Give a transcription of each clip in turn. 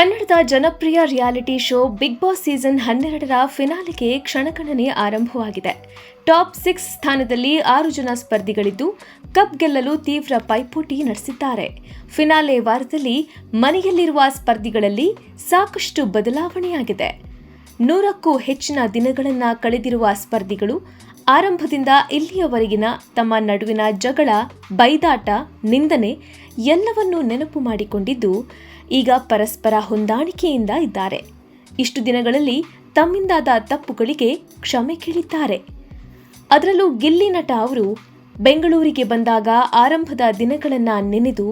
ಕನ್ನಡದ ಜನಪ್ರಿಯ reality show Bigg Boss season 12ರ ಫಿನಾಲೆಗೆ ಕ್ಷಣಗಣನೆ ಆರಂಭವಾಗಿದೆ. ಟಾಪ್ 6 ಸ್ಥಾನದಲ್ಲಿ 6 ಜನ ಸ್ಪರ್ಧಿಗಳಿದ್ದು ಕಪ್ ಗೆಲ್ಲಲು ತೀವ್ರ ಪೈಪೋಟಿ ನಡೆಸಿದ್ದಾರೆ. ಫಿನಾಲೆ ವಾರದಲ್ಲಿ ಮನೆಯಲ್ಲಿರುವ ಸ್ಪರ್ಧಿಗಳಲ್ಲಿ ಸಾಕಷ್ಟು ಬದಲಾವಣೆಯಾಗಿದೆ. 100ಕ್ಕೂ ಹೆಚ್ಚಿನ ದಿನಗಳನ್ನು ಕಳೆದಿರುವ ಸ್ಪರ್ಧಿಗಳು ಆರಂಭದಿಂದ ಇಲ್ಲಿಯವರೆಗಿನ ತಮ್ಮ ನಡುವಿನ ಜಗಳ, ಬೈದಾಟ, ನಿಂದನೆ ಎಲ್ಲವನ್ನೂ ನೆನಪು ಮಾಡಿಕೊಂಡಿದ್ದು ಈಗ ಪರಸ್ಪರ ಹೊಂದಾಣಿಕೆಯಿಂದ ಇದ್ದಾರೆ. ಇಷ್ಟು ದಿನಗಳಲ್ಲಿ ತಮ್ಮಿಂದಾದ ತಪ್ಪುಗಳಿಗೆ ಕ್ಷಮೆ ಕೇಳಿದ್ದಾರೆ. ಅದರಲ್ಲೂ ಗಿಲ್ಲಿ ನಟ ಅವರು ಬೆಂಗಳೂರಿಗೆ ಬಂದಾಗ ಆರಂಭದ ದಿನಗಳನ್ನು ನೆನೆದು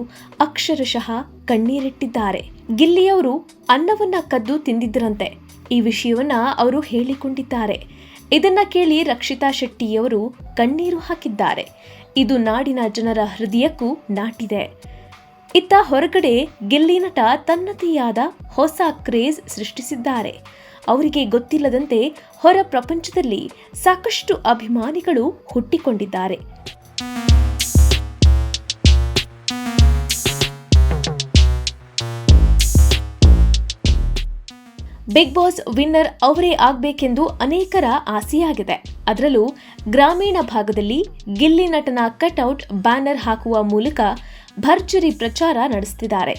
ಅಕ್ಷರಶಃ ಕಣ್ಣೀರಿಟ್ಟಿದ್ದಾರೆ. ಗಿಲ್ಲಿಯವರು ಅನ್ನವನ್ನ ಕದ್ದು ತಿಂದಿದ್ದರಂತೆ. ಈ ವಿಷಯವನ್ನ ಅವರು ಹೇಳಿಕೊಂಡಿದ್ದಾರೆ. ಇದನ್ನ ಕೇಳಿ ರಕ್ಷಿತಾ ಶೆಟ್ಟಿಯವರು ಕಣ್ಣೀರು ಹಾಕಿದ್ದಾರೆ. ಇದು ನಾಡಿನ ಜನರ ಹೃದಯಕ್ಕೂ ನಾಟಿದೆ. ಇತ್ತ ಹೊರಗಡೆ ಗಿಲ್ಲಿ ನಟ ತನ್ನದೇ ಹೊಸ ಕ್ರೇಜ್ ಸೃಷ್ಟಿಸಿದ್ದಾರೆ. ಅವರಿಗೆ ಗೊತ್ತಿಲ್ಲದಂತೆ ಹೊರ ಪ್ರಪಂಚದಲ್ಲಿ ಸಾಕಷ್ಟು ಅಭಿಮಾನಿಗಳು ಹುಟ್ಟಿಕೊಂಡಿದ್ದಾರೆ. ಬಿಗ್ ಬಾಸ್ ವಿನ್ನರ್ ಅವರೇ ಆಗಬೇಕೆಂದು ಅನೇಕರ ಆಸೆಯಾಗಿದೆ. ಅದರಲ್ಲೂ ಗ್ರಾಮೀಣ ಭಾಗದಲ್ಲಿ ಗಿಲ್ಲಿ ನಟನ ಕಟ್ಔಟ್, ಬ್ಯಾನರ್ ಹಾಕುವ ಮೂಲಕ ಭರ್ಜರಿ ಪ್ರಚಾರ ನಡೆಸುತ್ತಿದ್ದಾರೆ.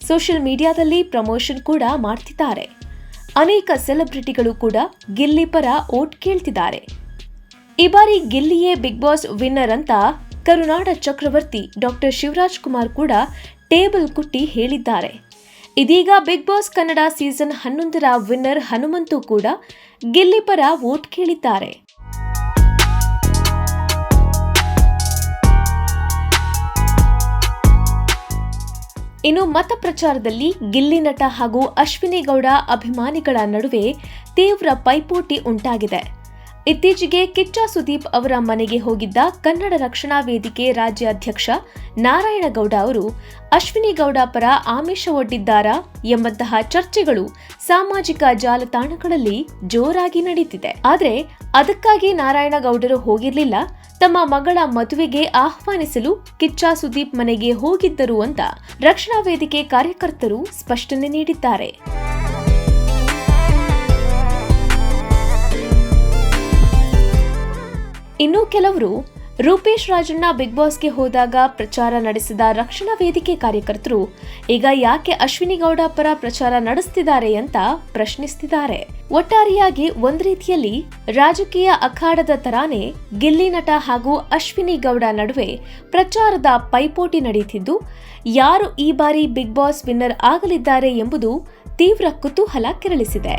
ಸೋಷಿಯಲ್ ಮೀಡಿಯಾದಲ್ಲಿ ಪ್ರಮೋಷನ್ ಕೂಡ ಮಾಡ್ತಿದ್ದಾರೆ. ಅನೇಕ ಸೆಲೆಬ್ರಿಟಿಗಳು ಕೂಡ ಗಿಲ್ಲಿ ಪರ ಓಟ್ ಕೇಳ್ತಿದ್ದಾರೆ. ಈ ಬಾರಿ ಗಿಲ್ಲಿಯೇ ಬಿಗ್ ಬಾಸ್ ವಿನ್ನರ್ ಅಂತ ಕರುನಾಡ ಚಕ್ರವರ್ತಿ ಡಾಕ್ಟರ್ ಶಿವರಾಜ್ ಕುಮಾರ್ ಕೂಡ ಟೇಬಲ್ ಕುಟ್ಟಿ ಹೇಳಿದ್ದಾರೆ. ಇದೀಗ ಬಿಗ್ ಬಾಸ್ ಕನ್ನಡ ಸೀಸನ್ 11ರ ವಿನ್ನರ್ ಹನುಮಂತು ಕೂಡ ಗಿಲ್ಲಿ ಪರ ವೋಟ್ ಕೇಳಿದ್ದಾರೆ. ಇನ್ನು ಮತ ಪ್ರಚಾರದಲ್ಲಿ ಗಿಲ್ಲಿ ನಟ ಹಾಗೂ ಅಶ್ವಿನಿ ಗೌಡ ಅಭಿಮಾನಿಗಳ ನಡುವೆ ತೀವ್ರ ಪೈಪೋಟಿ ಉಂಟಾಗಿದೆ. ಇತ್ತೀಚೆಗೆ ಕಿಚ್ಚ ಸುದೀಪ್ ಅವರ ಮನೆಗೆ ಹೋಗಿದ್ದ ಕನ್ನಡ ರಕ್ಷಣಾ ವೇದಿಕೆ ರಾಜ್ಯಾಧ್ಯಕ್ಷ ನಾರಾಯಣಗೌಡ ಅವರು ಅಶ್ವಿನಿ ಗೌಡ ಪರ ಆಮಿಷ ಒಡ್ಡಿದ್ದಾರಾ ಎಂಬಂತಹ ಚರ್ಚೆಗಳು ಸಾಮಾಜಿಕ ಜಾಲತಾಣಗಳಲ್ಲಿ ಜೋರಾಗಿ ನಡೀತಿದೆ. ಆದರೆ ಅದಕ್ಕಾಗಿ ನಾರಾಯಣಗೌಡರು ಹೋಗಿರಲಿಲ್ಲ, ತಮ್ಮ ಮಗಳ ಮದುವೆಗೆ ಆಹ್ವಾನಿಸಲು ಕಿಚ್ಚ ಸುದೀಪ್ ಮನೆಗೆ ಹೋಗಿದ್ದರು ಅಂತ ರಕ್ಷಣಾ ವೇದಿಕೆ ಕಾರ್ಯಕರ್ತರು ಸ್ಪಷ್ಟನೆ ನೀಡಿದ್ದಾರೆ. ಇನ್ನು ಕೆಲವರು ರೂಪೇಶ್ ರಾಜಣ್ಣ ಬಿಗ್ ಬಾಸ್ಗೆ ಹೋದಾಗ ಪ್ರಚಾರ ನಡೆಸಿದ ರಕ್ಷಣಾ ವೇದಿಕೆ ಕಾರ್ಯಕರ್ತರು ಈಗ ಯಾಕೆ ಅಶ್ವಿನಿ ಗೌಡ ಪರ ಪ್ರಚಾರ ನಡೆಸುತ್ತಿದ್ದಾರೆ ಅಂತ ಪ್ರಶ್ನಿಸುತ್ತಿದ್ದಾರೆ. ಒಟ್ಟಾರೆಯಾಗಿ ಒಂದ್ ರೀತಿಯಲ್ಲಿ ರಾಜಕೀಯ ಅಖಾಡದ ತರಾನೇ ಗಿಲ್ಲಿ ನಟ ಹಾಗೂ ಅಶ್ವಿನಿ ಗೌಡ ನಡುವೆ ಪ್ರಚಾರದ ಪೈಪೋಟಿ ನಡೆಯುತ್ತಿದ್ದು, ಯಾರು ಈ ಬಾರಿ ಬಿಗ್ ಬಾಸ್ ವಿನ್ನರ್ ಆಗಲಿದ್ದಾರೆ ಎಂಬುದು ತೀವ್ರ ಕುತೂಹಲ ಕೆರಳಿಸಿದೆ.